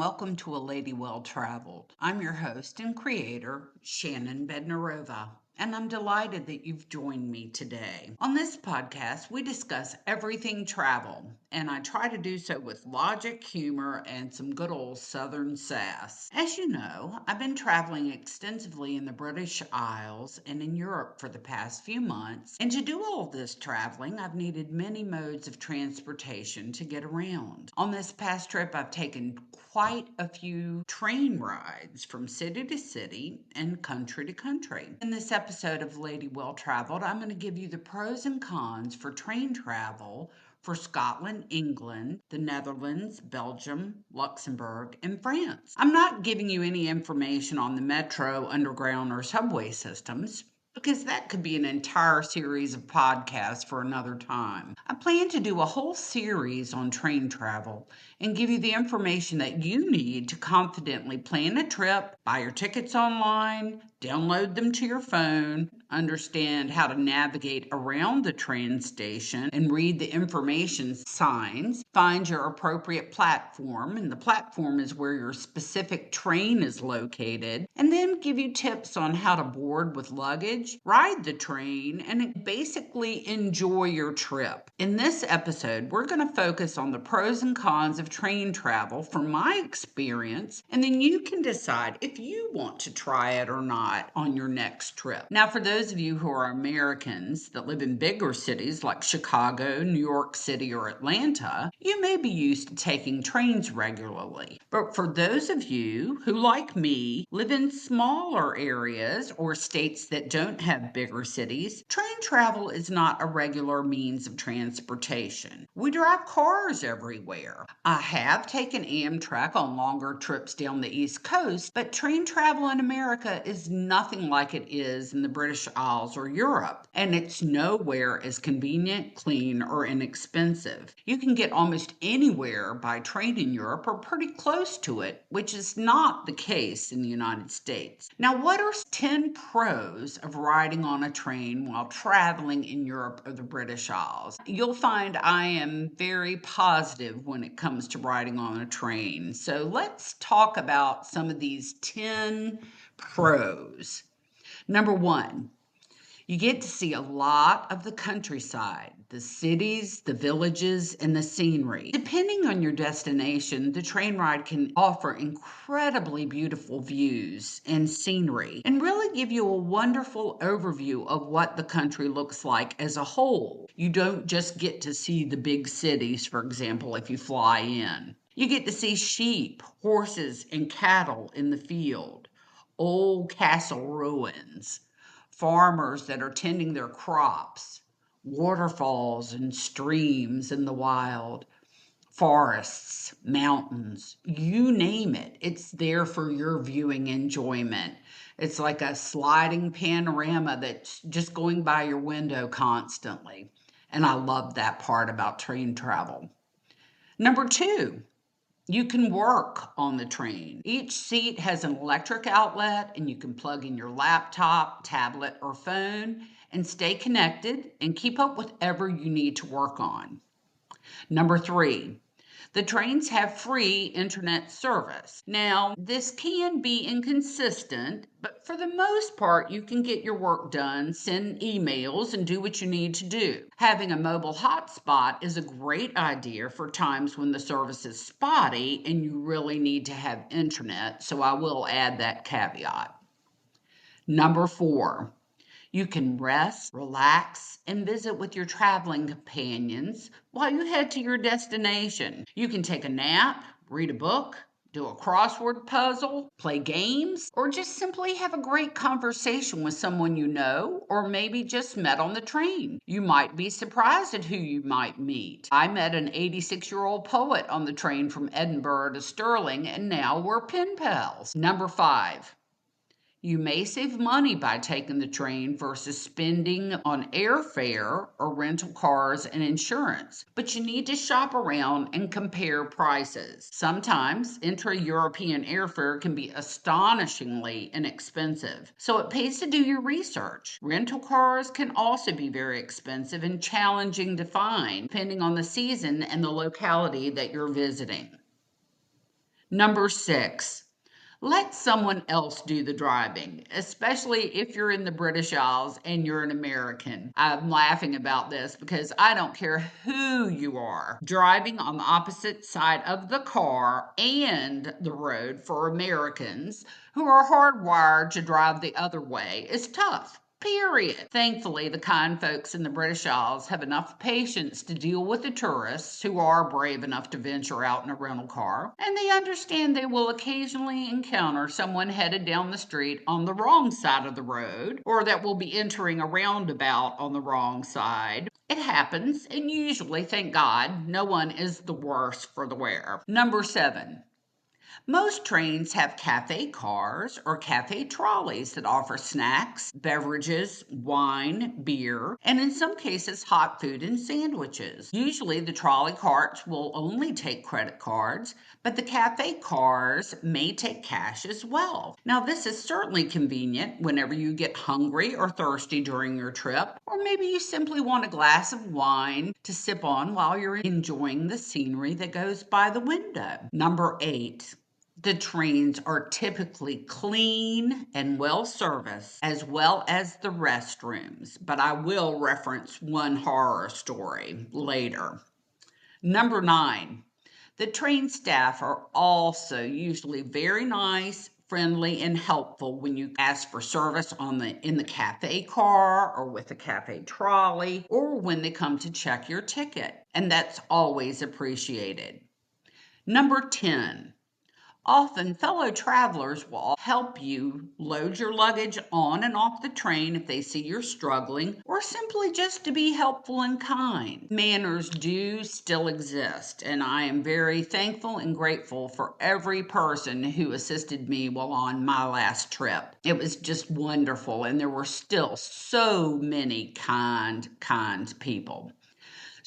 welcome to A Lady Well Traveled. I'm your host and creator, Shannon Bednarova, and I'm delighted that you've joined me today. On this podcast, we discuss everything travel, and I try to do so with logic, humor, and some good old Southern sass. As you know, I've been traveling extensively in the British Isles and in Europe for the past few months, and to do all this traveling, I've needed many modes of transportation to get around. On this past trip, I've taken quite a few train rides from city to city and country to country. In this episode of Lady Well Traveled, I'm going to give you the pros and cons for train travel for Scotland, England, the Netherlands, Belgium, Luxembourg, and France. I'm not giving you any information on the metro, underground, or subway systems, because that could be an entire series of podcasts for another time. I plan to do a whole series on train travel and give you the information that you need to confidently plan a trip, buy your tickets online, download them to your phone, understand how to navigate around the train station and read the information signs, find your appropriate platform, and the platform is where your specific train is located, and then give you tips on how to board with luggage, ride the train, and basically enjoy your trip. In this episode, we're going to focus on the pros and cons of train travel from my experience, and then you can decide if you want to try it or not on your next trip. Now, for those of you who are Americans that live in bigger cities like Chicago, New York City, or Atlanta, you may be used to taking trains regularly. But for those of you who, like me, live in smaller areas or states that don't have bigger cities, train travel is not a regular means of transportation. We drive cars everywhere. I have taken Amtrak on longer trips down the East Coast, but train travel in America is nothing like it is in the British Isles or Europe, and it's nowhere as convenient, clean, or inexpensive. You can get almost anywhere by train in Europe or pretty close to it, which is not the case in the United States. Now, what are 10 pros of riding on a train while traveling in Europe or the British Isles? You'll find I am very positive when it comes to riding on a train. So let's talk about some of these 10 pros. Number one, you get to see a lot of the countryside, the cities, the villages, and the scenery. Depending on your destination, the train ride can offer incredibly beautiful views and scenery and really give you a wonderful overview of what the country looks like as a whole. You don't just get to see the big cities, for example, if you fly in. You get to see sheep, horses, and cattle in the field, old castle ruins, farmers that are tending their crops, waterfalls and streams in the wild, forests, mountains, you name it. It's there for your viewing enjoyment. It's like a sliding panorama that's just going by your window constantly. And I love that part about train travel. Number two, you can work on the train. Each seat has an electric outlet, and you can plug in your laptop, tablet, or phone and stay connected and keep up with whatever you need to work on. Number three, the trains have free internet service. Now, this can be inconsistent, but for the most part, you can get your work done, send emails, and do what you need to do. Having a mobile hotspot is a great idea for times when the service is spotty and you really need to have internet, so I will add that caveat. Number four, you can rest, relax, and visit with your traveling companions while you head to your destination. You can take a nap, read a book, do a crossword puzzle, play games, or just simply have a great conversation with someone you know, or maybe just met on the train. You might be surprised at who you might meet. I met an 86-year-old poet on the train from Edinburgh to Stirling, and now we're pen pals. Number five, you may save money by taking the train versus spending on airfare or rental cars and insurance, but you need to shop around and compare prices. Sometimes intra-European airfare can be astonishingly inexpensive, so it pays to do your research. Rental cars can also be very expensive and challenging to find, depending on the season and the locality that you're visiting. Number 6, let someone else do the driving, especially if you're in the British Isles and you're an American. I'm laughing about this because I don't care who you are. Driving on the opposite side of the car and the road for Americans who are hardwired to drive the other way is tough. Period. Thankfully, the kind folks in the British Isles have enough patience to deal with the tourists who are brave enough to venture out in a rental car, and they understand they will occasionally encounter someone headed down the street on the wrong side of the road, or that will be entering a roundabout on the wrong side. It happens, and usually, thank God, no one is the worse for the wear. Number 7, most trains have cafe cars or cafe trolleys that offer snacks, beverages, wine, beer, and in some cases, hot food and sandwiches. Usually, the trolley carts will only take credit cards, but the cafe cars may take cash as well. Now, this is certainly convenient whenever you get hungry or thirsty during your trip, or maybe you simply want a glass of wine to sip on while you're enjoying the scenery that goes by the window. Number 8, the trains are typically clean and well serviced, as well as the restrooms, but I will reference one horror story later. Number 9, the train staff are also usually very nice, friendly, and helpful when you ask for service in the cafe car or with the cafe trolley, or when they come to check your ticket, and that's always appreciated. Number 10, often, fellow travelers will help you load your luggage on and off the train if they see you're struggling, or simply just to be helpful and kind. Manners do still exist, and I am very thankful and grateful for every person who assisted me while on my last trip. It was just wonderful, and there were still so many kind people.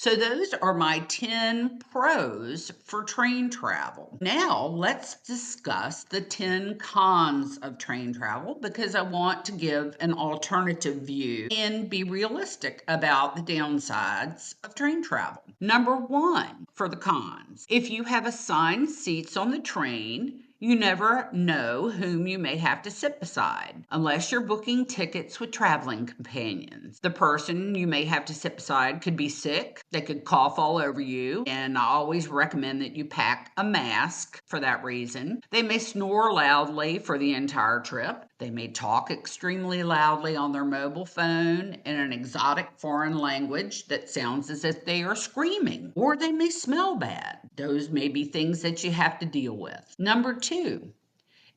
So those are my 10 pros for train travel. Now let's discuss the 10 cons of train travel because I want to give an alternative view and be realistic about the downsides of train travel. Number 1 for the cons. If you have assigned seats on the train, you never know whom you may have to sit beside, unless you're booking tickets with traveling companions. The person you may have to sit beside could be sick, they could cough all over you, and I always recommend that you pack a mask for that reason. They may snore loudly for the entire trip. They may talk extremely loudly on their mobile phone in an exotic foreign language that sounds as if they are screaming, or they may smell bad. Those may be things that you have to deal with. Number 2,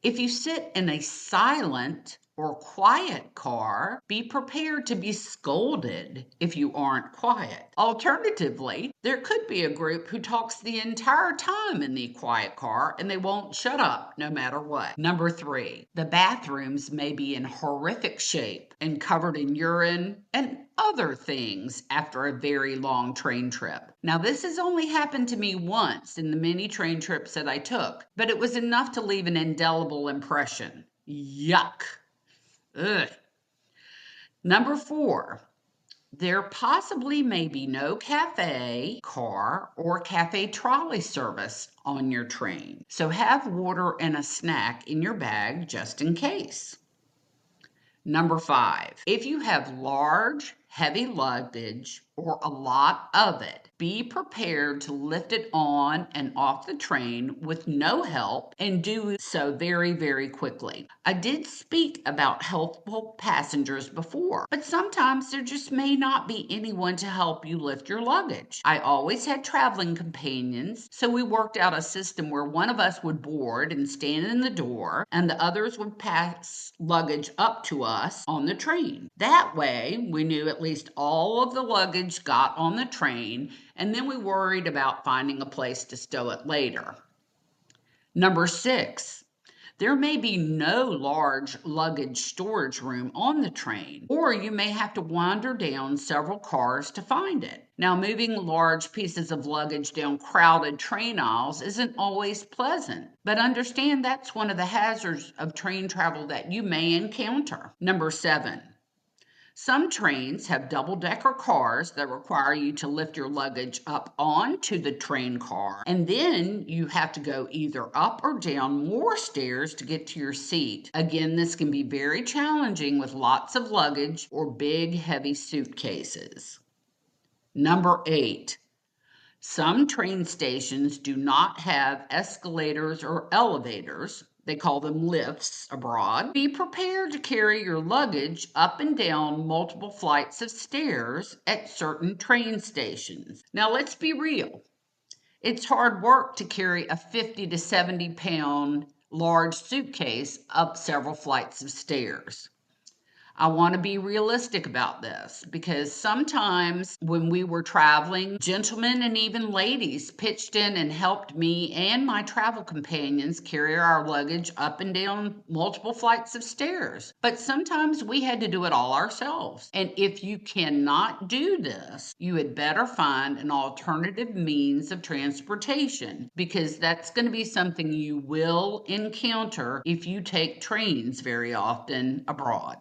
if you sit in a silent or quiet car, be prepared to be scolded if you aren't quiet. Alternatively, there could be a group who talks the entire time in the quiet car and they won't shut up no matter what. Number 3, the bathrooms may be in horrific shape and covered in urine and other things after a very long train trip. Now, this has only happened to me once in the many train trips that I took, but it was enough to leave an indelible impression. Yuck. Ugh. Number 4, there possibly may be no cafe, car, or cafe trolley service on your train. So have water and a snack in your bag just in case. Number 5, if you have large, heavy luggage or a lot of it, be prepared to lift it on and off the train with no help and do so very quickly. I did speak about helpful passengers before, but sometimes there just may not be anyone to help you lift your luggage. I always had traveling companions, so we worked out a system where one of us would board and stand in the door, and the others would pass luggage up to us on the train. That way, we knew at least all of the luggage got on the train, and then we worried about finding a place to stow it later. Number 6, there may be no large luggage storage room on the train, or you may have to wander down several cars to find it. Now, moving large pieces of luggage down crowded train aisles isn't always pleasant, but understand that's one of the hazards of train travel that you may encounter. Number 7, Some trains have double-decker cars that require you to lift your luggage up onto the train car, and then you have to go either up or down more stairs to get to your seat. Again, this can be very challenging with lots of luggage or big, heavy suitcases. Number 8. Some train stations do not have escalators or elevators. They call them lifts abroad. Be prepared to carry your luggage up and down multiple flights of stairs at certain train stations. Now, let's be real. It's hard work to carry a 50 to 70 pound large suitcase up several flights of stairs. I want to be realistic about this because sometimes when we were traveling, gentlemen and even ladies pitched in and helped me and my travel companions carry our luggage up and down multiple flights of stairs. But sometimes we had to do it all ourselves. And if you cannot do this, you had better find an alternative means of transportation because that's going to be something you will encounter if you take trains very often abroad.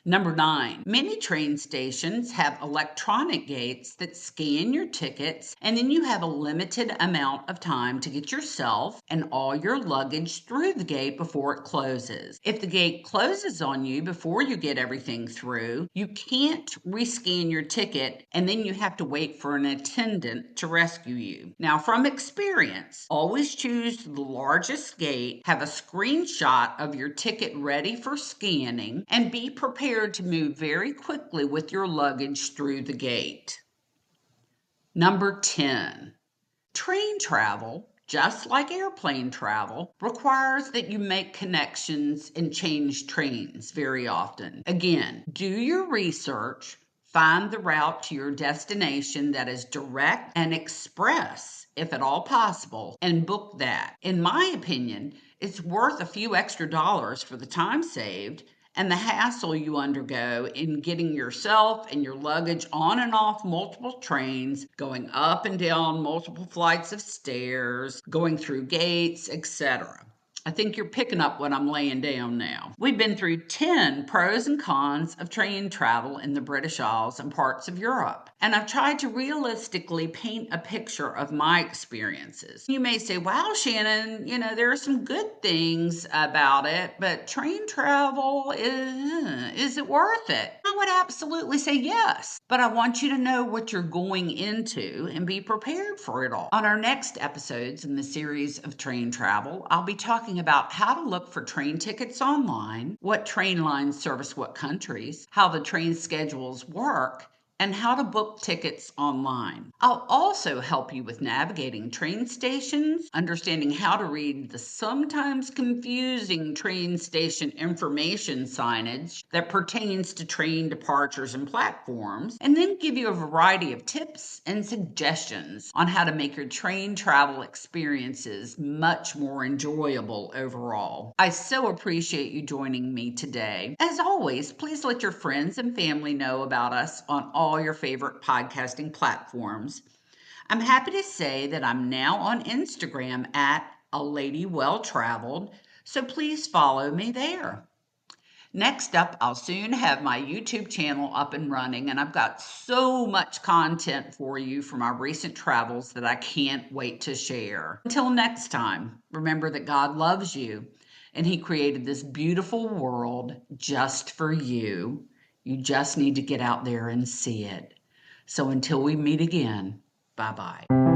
Number 9, many train stations have electronic gates that scan your tickets, and then you have a limited amount of time to get yourself and all your luggage through the gate before it closes. If the gate closes on you before you get everything through, you can't rescan your ticket, and then you have to wait for an attendant to rescue you. Now, from experience, always choose the largest gate, have a screenshot of your ticket ready for scanning, and be prepared to move very quickly with your luggage through the gate. Number 10, train travel, just like airplane travel, requires that you make connections and change trains very often. Again, do your research, find the route to your destination that is direct and express, if at all possible, and book that. In my opinion, it's worth a few extra dollars for the time saved and the hassle you undergo in getting yourself and your luggage on and off multiple trains, going up and down multiple flights of stairs, going through gates, etc. I think you're picking up what I'm laying down now. We've been through 10 pros and cons of train travel in the British Isles and parts of Europe. And I've tried to realistically paint a picture of my experiences. You may say, wow, Shannon, there are some good things about it, but train travel, is it worth it? I would absolutely say yes, but I want you to know what you're going into and be prepared for it all. On our next episodes in the series of train travel, I'll be talking about how to look for train tickets online, what train lines service what countries, how the train schedules work, and how to book tickets online. I'll also help you with navigating train stations, understanding how to read the sometimes confusing train station information signage that pertains to train departures and platforms, and then give you a variety of tips and suggestions on how to make your train travel experiences much more enjoyable overall. I so appreciate you joining me today. As always, please let your friends and family know about us on all your favorite podcasting platforms. I'm happy to say that I'm now on Instagram at A Lady Well Traveled, so please follow me there. Next up, I'll soon have my YouTube channel up and running, and I've got so much content for you from our recent travels that I can't wait to share. Until next time, remember that God loves you, and He created this beautiful world just for you. You just need to get out there and see it. So until we meet again, bye-bye.